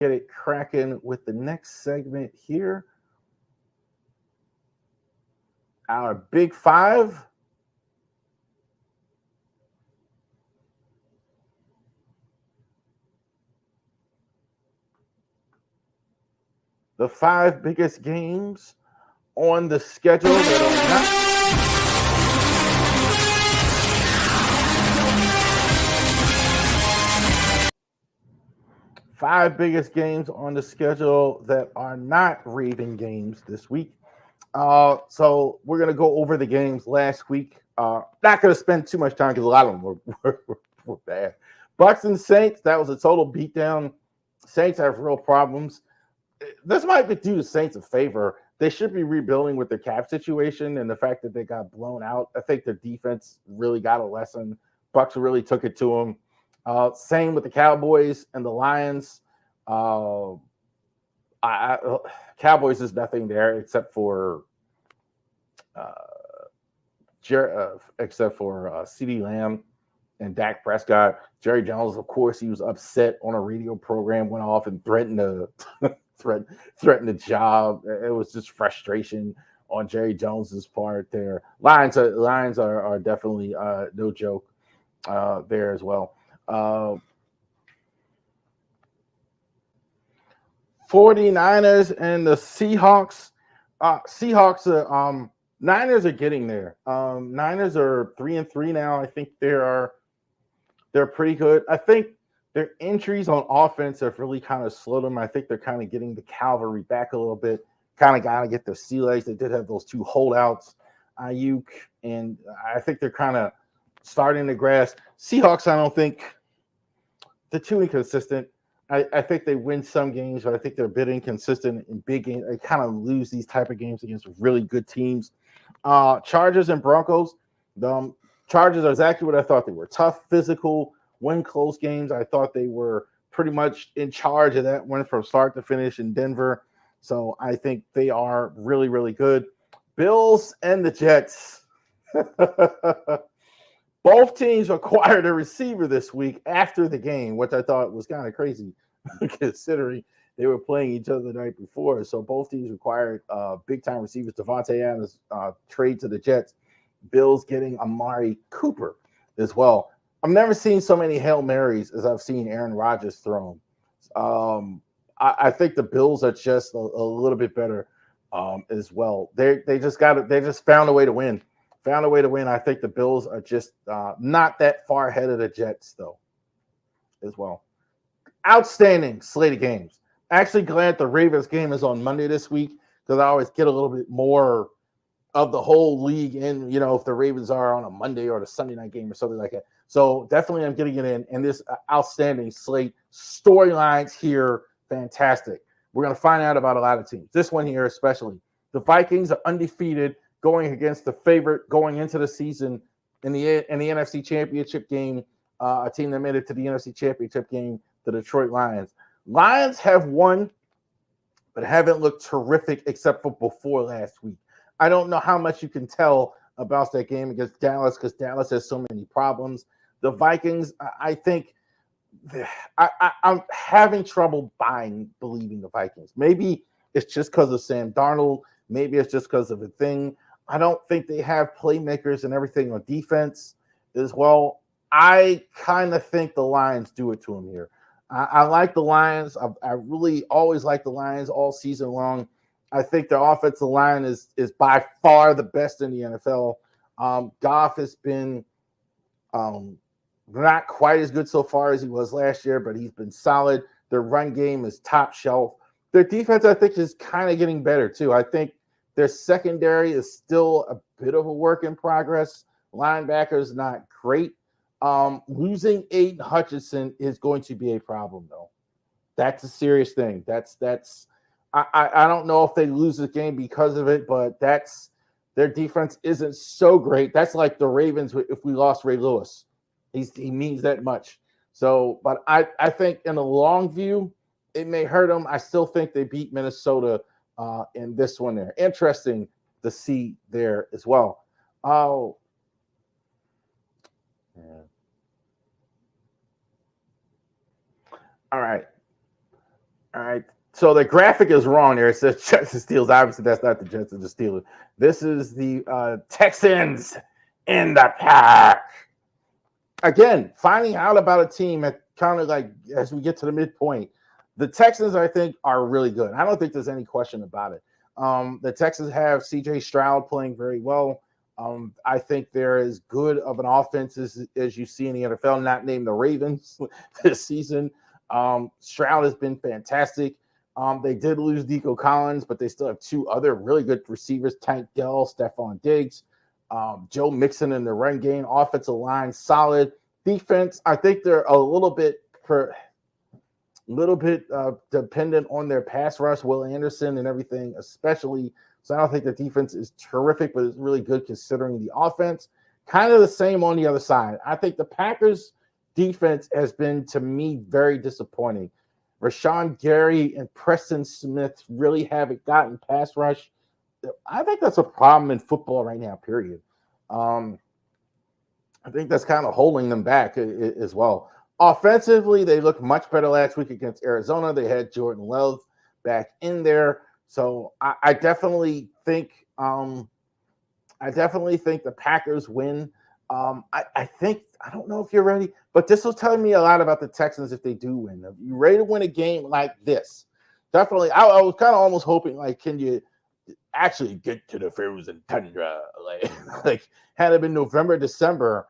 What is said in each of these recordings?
get it cracking with the next segment here. Our Big Five. The 5 biggest games on the schedule that are not 5 biggest games on the schedule that are not Raven games this week. So we're gonna go over the games last week. Not gonna spend too much time because a lot of them were bad. Bucks and Saints, that was a total beatdown. Saints have real problems. This might be due to Saints a favor. They should be rebuilding with their cap situation and the fact that they got blown out. I think their defense really got a lesson. Bucks really took it to them. Same with the Cowboys and the Lions. Cowboys is nothing there except for CeeDee Lamb and Dak Prescott. Jerry Jones, of course, he was upset on a radio program, went off and threatened to threatened the job. It was just frustration on Jerry Jones's part there. Lions are definitely no joke there as well. 49ers and the Seahawks. Niners are getting there. Niners are 3-3 now. I think they're pretty good. I think their injuries on offense have really kind of slowed them. I think they're kind of getting the cavalry back a little bit. Kind of got to get their sea legs. They did have those 2 holdouts, Ayuk, and I think they're kind of starting to grasp. Seahawks, I don't think they're too inconsistent. I think they win some games, but I think they're a bit inconsistent in big games. They kind of lose these type of games against really good teams. Chargers and Broncos. The Chargers are exactly what I thought they were. Tough, physical, win close games. I thought they were pretty much in charge of that one from start to finish in Denver. So I think they are really, really good. Bills and the Jets. Both teams acquired a receiver this week after the game, which I thought was kind of crazy considering they were playing each other the night before. So both teams required big-time receivers. Devontae Adams trade to the Jets. Bills getting Amari Cooper as well. I've never seen so many Hail Marys as I've seen Aaron Rodgers throw them. I think the Bills are just a little bit better as well. They just found a way to win. I think the Bills are just not that far ahead of the Jets, though, as well. Outstanding slate of games. Actually glad the Ravens game is on Monday this week because I always get a little bit more of the whole league in, if the Ravens are on a Monday or the Sunday night game or something like that. So definitely I'm getting it in. And this outstanding slate. Storylines here, fantastic. We're going to find out about a lot of teams. This one here especially. The Vikings are undefeated, going against the favorite going into the season in the NFC Championship game, a team that made it to the NFC Championship game, the Detroit Lions. Lions have won, but haven't looked terrific except for before last week. I don't know how much you can tell about that game against Dallas because Dallas has so many problems. The Vikings, I think I'm having trouble believing the Vikings. Maybe it's just because of Sam Darnold. Maybe it's just because of a thing. I don't think they have playmakers and everything on defense as well. I kind of think the Lions do it to them here. I like the Lions. I really always like the Lions all season long. I think their offensive line is by far the best in the NFL. Goff has been not quite as good so far as he was last year, but he's been solid. Their run game is top shelf. Their defense, I think, is kind of getting better too. I think their secondary is still a bit of a work in progress. Linebackers not great. Losing Aiden Hutchinson is going to be a problem, though. That's a serious thing. I don't know if they lose the game because of it, but their defense isn't so great. That's like the Ravens if we lost Ray Lewis. He means that much. So, but I think in the long view, it may hurt them. I still think they beat Minnesota in this one there. Interesting to see there as well. Oh, yeah. All right. All right. So the graphic is wrong there. It says Jets and Steelers. Obviously, that's not the Jets and the Steelers. This is the Texans in the pack. Again, finding out about a team at kind of like as we get to the midpoint, the Texans, I think, are really good. I don't think there's any question about it. The Texans have C.J. Stroud playing very well. I think they're as good of an offense as you see in the NFL, not named the Ravens this season. Stroud has been fantastic. They did lose Nico Collins, but they still have two other really good receivers, Tank Dell, Stephon Diggs, Joe Mixon in the run game. Offensive line, solid. Defense, I think they're a little bit dependent on their pass rush, Will Anderson and everything, especially. So I don't think the defense is terrific, but it's really good considering the offense. Kind of the same on the other side. I think the Packers defense has been, to me, very disappointing. Rashawn Gary and Preston Smith really haven't gotten pass rush. I think that's a problem in football right now, period. I think that's kind of holding them back as well. Offensively, they looked much better last week against Arizona. They had Jordan Love back in there. So I definitely think the Packers win. I think, I don't know if you're ready, but this will tell me a lot about the Texans if they do win. Are you ready to win a game like this? Definitely. I was kind of almost hoping, like, can you actually get to the frozen tundra? Like had it been November, December,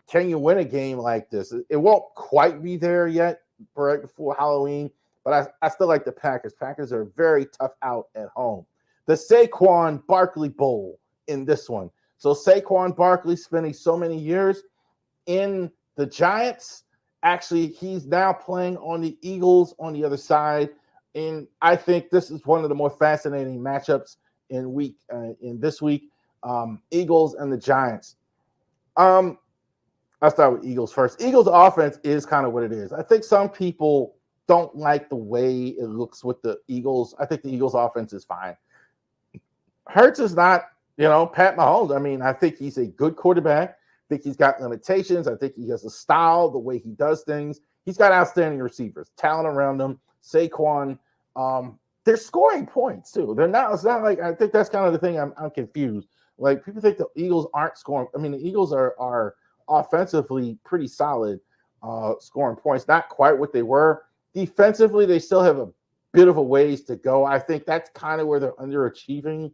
can you win a game like this? It won't quite be there yet right before Halloween, but I still like the Packers. Packers are very tough out at home. The Saquon Barkley Bowl in this one. So Saquon Barkley spending so many years in the Giants. Actually, he's now playing on the Eagles on the other side. And I think this is one of the more fascinating matchups in this week. Eagles and the Giants. I'll start with Eagles first. Eagles offense is kind of what it is. I think some people don't like the way it looks with the Eagles. I think the Eagles offense is fine. Hurts is not, Pat Mahomes. I mean, I think he's a good quarterback. I think he's got limitations. I think he has a style, the way he does things. He's got outstanding receivers, talent around him. Saquon, they're scoring points too. They're not. It's not like, I think that's kind of the thing. I'm confused. Like, people think the Eagles aren't scoring. I mean, the Eagles are offensively pretty solid, scoring points. Not quite what they were. Defensively, they still have a bit of a ways to go. I think that's kind of where they're underachieving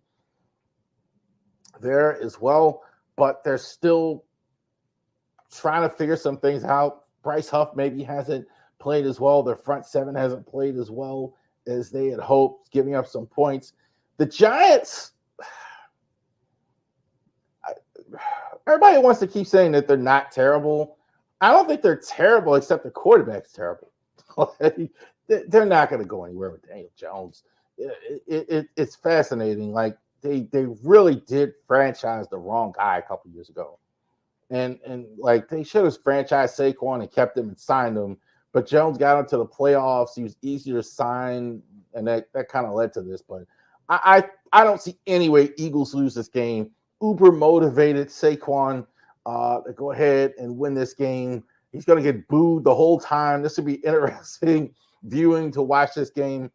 there as well. But they're still trying to figure some things out. Bryce Huff maybe hasn't played as well. Their front seven hasn't played as well as they had hoped, giving up some points. The Giants, everybody wants to keep saying that they're not terrible. I don't think they're terrible, except the quarterback's terrible. They're not going to go anywhere with Daniel Jones. It's fascinating. Like, they really did franchise the wrong guy a couple years ago. And like, they should have franchised Saquon and kept him and signed him. But Jones got into the playoffs. He was easier to sign, and that kind of led to this. But I don't see any way Eagles lose this game. Uber motivated Saquon to go ahead and win this game. He's going to get booed the whole time. This would be interesting viewing to watch this game.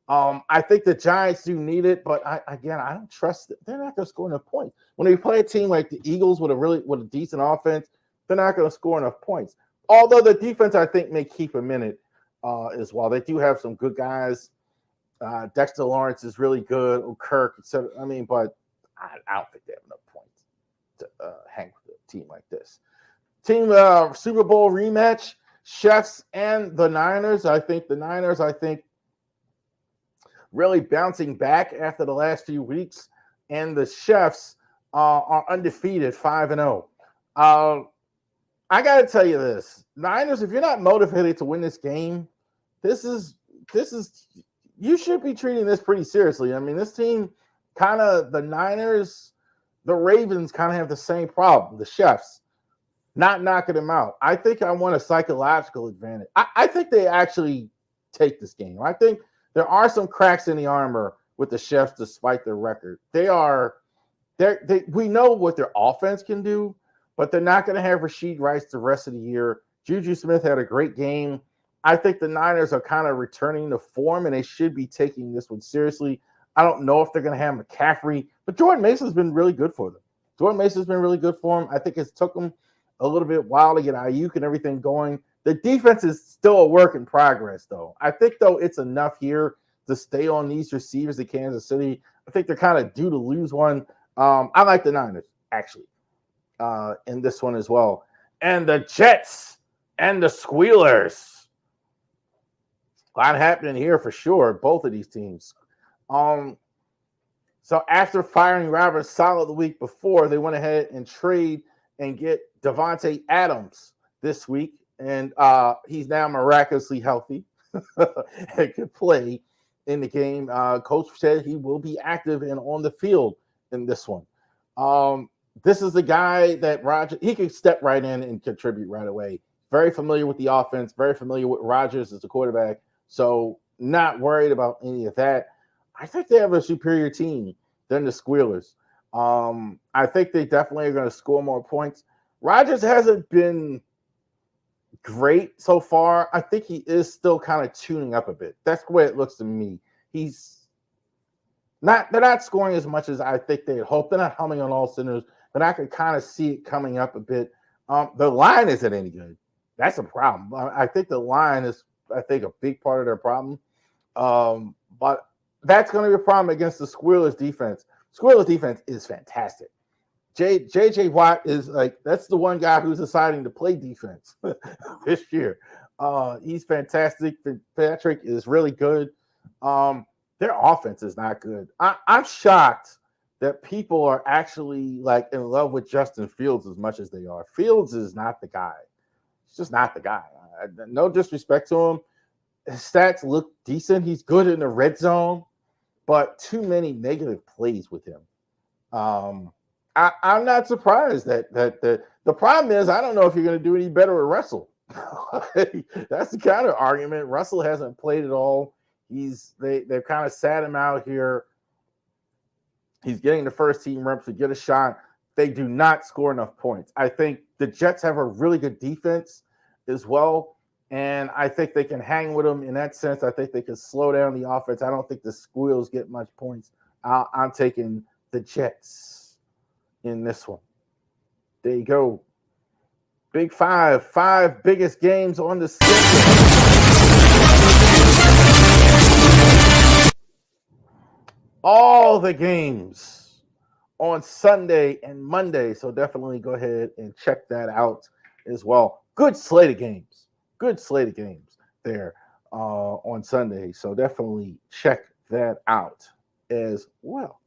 I think the Giants do need it, but I don't trust it. They're not going to score enough points. When they play a team like the Eagles with a decent offense, they're not going to score enough points. Although the defense, I think, may keep a minute as well. They do have some good guys. Dexter Lawrence is really good. Kirk, etc. I mean, but I don't think they have enough points to hang with a team like this. Team Super Bowl rematch, Chiefs and the Niners. I think the Niners, really bouncing back after the last few weeks, and the Chiefs are undefeated, 5-0. I got to tell you this, Niners, if you're not motivated to win this game, this is you should be treating this pretty seriously. I mean, this team, kind of the Niners, the Ravens kind of have the same problem, the Chiefs. Not knocking them out. I think I want a psychological advantage. I think they actually take this game. I think there are some cracks in the armor with the Chiefs despite their record. We know what their offense can do, but they're not going to have Rashid Rice the rest of the year. Juju Smith had a great game I think the Niners are kind of returning to form, and they should be taking this one seriously. I don't know if they're going to have McCaffrey, but Jordan Mason's been really good for them. Jordan Mason's been really good for them. I think it's took them a little bit while to get Ayuk and everything going. The defense is still a work in progress, though. I think, though, it's enough here to stay on these receivers at Kansas City. I think they're kind of due to lose one. I like the Niners, actually, in this one as well. And the Jets and the Squealers. A lot happening here for sure, both of these teams. So after firing Robert Saleh the week before, they went ahead and trade and get Devontae Adams this week. And he's now miraculously healthy and could play in the game. Coach said he will be active and on the field in this one. This is the guy that Rodgers, he could step right in and contribute right away. Very familiar with the offense, very familiar with Rodgers as a quarterback. So not worried about any of that. I think they have a superior team than the Squealers. I think they definitely are going to score more points. Rodgers hasn't been great so far. I think he is still kind of tuning up a bit. That's the way it looks to me. They're not scoring as much as I think they'd hope. They're not humming on all cylinders, but I could kind of see it coming up a bit. The line isn't any good. That's a problem. I think the line is, a big part of their problem. But that's going to be a problem against the Squealers defense. Squealers defense is fantastic. J.J. Watt is that's the one guy who's deciding to play defense this year. He's fantastic. Patrick is really good. Their offense is not good. I'm shocked that people are actually in love with Justin Fields as much as they are. Fields is not the guy. He's just not the guy. No disrespect to him. His stats look decent. He's good in the red zone, but too many negative plays with him. I'm not surprised that the problem is I don't know if you're going to do any better with Russell. That's the counter argument. Russell hasn't played at all. They've kind of sat him out here. He's getting the first team reps to get a shot. They do not score enough points. I think the Jets have a really good defense as well, and I think they can hang with them in that sense. I think they can slow down the offense. I don't think the Squeals get much points. I'm taking the Jets in this one. There you go. Big five biggest games on the schedule. All the games on Sunday and Monday. So definitely go ahead and check that out as well. Good slate of games. There on Sunday. So definitely check that out as well.